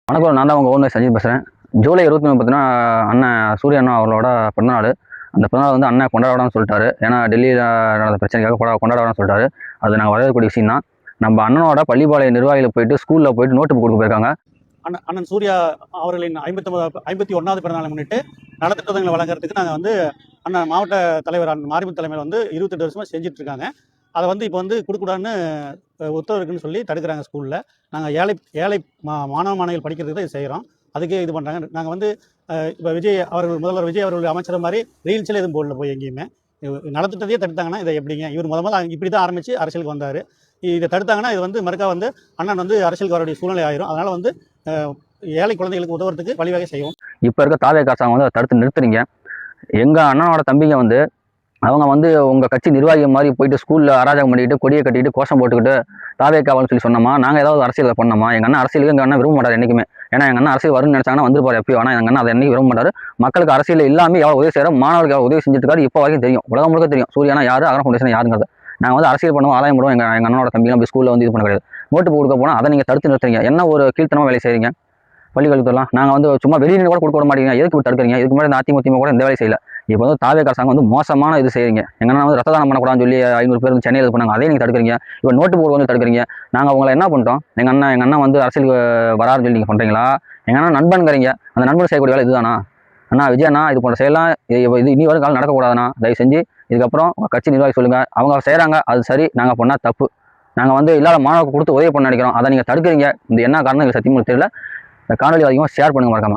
வணக்கம். நான் தான் உங்கள் ஓனர் சஞ்சீவ் பேசுகிறேன். ஜூலை 23 பார்த்தீங்கன்னா அண்ணன் சூர்யா அண்ணா அவர்களோட பிறந்தநாள். அந்த பிறந்தநாள் வந்து அண்ணன் கொண்டாட வேணாம்னு சொல்லிட்டாரு. ஏன்னா டெல்லியில் நடந்த பிரச்சனைக்காக கொண்டாட வேணாம்னு சொல்லிட்டாரு. அது நாங்கள் வரவேற்கக்கூடிய விஷயம் தான். நம்ம அண்ணனோட பள்ளிப்பாளைய நிர்வாகிகள் போயிட்டு ஸ்கூலில் போயிட்டு நோட்டு கொடுக்க போயிருக்காங்க. அண்ணன் சூர்யா அவர்களின் 51வது பிறந்தநாளை முன்னிட்டு நலத்திட்டங்களை வழங்குறதுக்கு நாங்கள் வந்து அண்ணன் மாவட்ட தலைவர் மாரிமுத்து தலைமையில் வந்து 28 வருஷமாக செஞ்சுட்டு இருக்காங்க. அதை வந்து இப்போ வந்து கொடுக்கூடாதுன்னு உத்தரவு இருக்குன்னு சொல்லி தடுக்கிறாங்க ஸ்கூலில். நாங்கள் ஏழை மாணவ மாணவிகள் படிக்கிறதுக்கு தான் இது செய்கிறோம். அதுக்கே இது பண்ணுறாங்க. நாங்கள் வந்து இப்போ முதல்வர் விஜய் அவர்கள் அமைச்சர் மாதிரி ரீல்ஸில் எதுவும் போடல போய் எங்கேயுமே. நலத்திட்டத்தையே தடுத்தாங்கன்னா இதை எப்படிங்க? இவர் முதல்ல இப்படி தான் ஆரம்பித்து அரசியலுக்கு வந்தார். இதை தடுத்தாங்கன்னா இது வந்து மறுக்கா வந்து அண்ணன் வந்து அரசியலுக்கு வரக்கூடிய சூழ்நிலை ஆயிரும். அதனால் வந்து ஏழை குழந்தைகளுக்கு உதவுறதுக்கு வழிவகை செய்வோம். இப்போ இருக்க தாவேகா அரசாங்கம் வந்து அதை தடுத்து நிறுத்துறீங்க. எங்கள் அண்ணனோட தம்பிங்க வந்து அவங்க வந்து உங்கள் கட்சி நிர்வாகி மாதிரி போயிட்டு ஸ்கூலில் அராஜகம் பண்ணிக்கிட்டு கொடியை கட்டிட்டு கோஷம் போட்டுக்கிட்டு தாவேக்காவல்னு சொல்லி சொன்னோமா? நாங்கள் ஏதாவது அரசியல் பண்ணோமா? எங்கள் அண்ணன் அரசியலுக்கு எங்கள் அண்ணன் விரும்ப மாட்டார் என்றைக்குமே. ஏன்னா எங்கள் அண்ணன் அரசியல் வரும்னு நினச்சாங்கன்னா வந்துருப்பார் எப்பயும். ஆனால் எங்கள் அண்ணன் அதை என்றைக்கு விரும்ப மாட்டார். மக்களுக்கு அரசியல் எல்லாமே எவ்வளோ உதவி செய்கிறோம், மாணவர்களுக்கு எவ்வளோ உதவி செஞ்சுட்டு இருக்காரு இப்போ வரைக்கும் தெரியும். உலகம் முழுக்க தெரியும் சூர்யானா யார், அகரம் ஃபவுண்டேஷன் யாருங்கிறது. நாங்கள் வந்து அரசியல் பண்ணுவோம், ஆதாயம் பண்ணுவோம். எங்கள் அண்ணனோட தம்பிலாம் போய் ஸ்கூலில் வந்து இது பண்ண கிடையாது. நோட்டு கொடுக்க போனால் அதை நீங்கள் தடுத்து நிறுத்துறீங்க. என்ன ஒரு கீழ்த்தனமாக வேலை செய்கிறீங்க? பள்ளிக்கல்வித்துறைலாம் நாங்கள் வந்து சும்மா வெளியில் கூட கொடுக்க விட மாட்டீங்க. எதுக்கு தடுக்கிறீங்க? இதுக்கு முன்னாடி இந்த அதிமுக கூட இந்த வேலை செய்யல. இப்போ வந்து தாவேகா அரசாங்கம் வந்து மோசமான இது செய்கிறீங்க. எங்கன்னா வந்து ரத்த தானம் பண்ணக்கூடாதுன்னு சொல்லி 500 பேர் வந்து சென்னையில் இது பண்ணாங்க. அதே நீங்கள் தடுக்கிறீங்க. இப்போ நோட்டு போர்டு வந்து தடுக்கிறீங்க. நாங்கள் உங்களை என்ன பண்ணிட்டோம்? எங்கள் அண்ணன் வந்து அரசியலுக்கு வராருன்னு சொல்லி நீங்கள் பண்ணுறீங்களா? எங்கள் அண்ணன் நண்பன்கிறீங்க. அந்த நண்பன் செய்யக்கூடிய வேலை இதுதானா? அண்ணா விஜய் அண்ணா இது போன்ற செயலாம் இது இனி வரும் காலம் நடக்கக்கூடாதுண்ணா. தயவு செஞ்சு இதுக்கப்புறம் கட்சி நிர்வாகி சொல்லுங்கள். அவங்க செய்கிறாங்க அது சரி, நாங்கள் பண்ணால் தப்பு. நாங்கள் வந்து இல்லாத மாணவருக்கு கொடுத்து உதவி பண்ண நினைக்கிறோம். அதை நீங்கள் தடுக்கிறீங்க. இந்த என்ன காரணம் எங்களுக்கு சத்தியமாக தெரியல. இந்த காணொலி அதிகமாக ஷேர் பண்ணுங்க மறக்காம.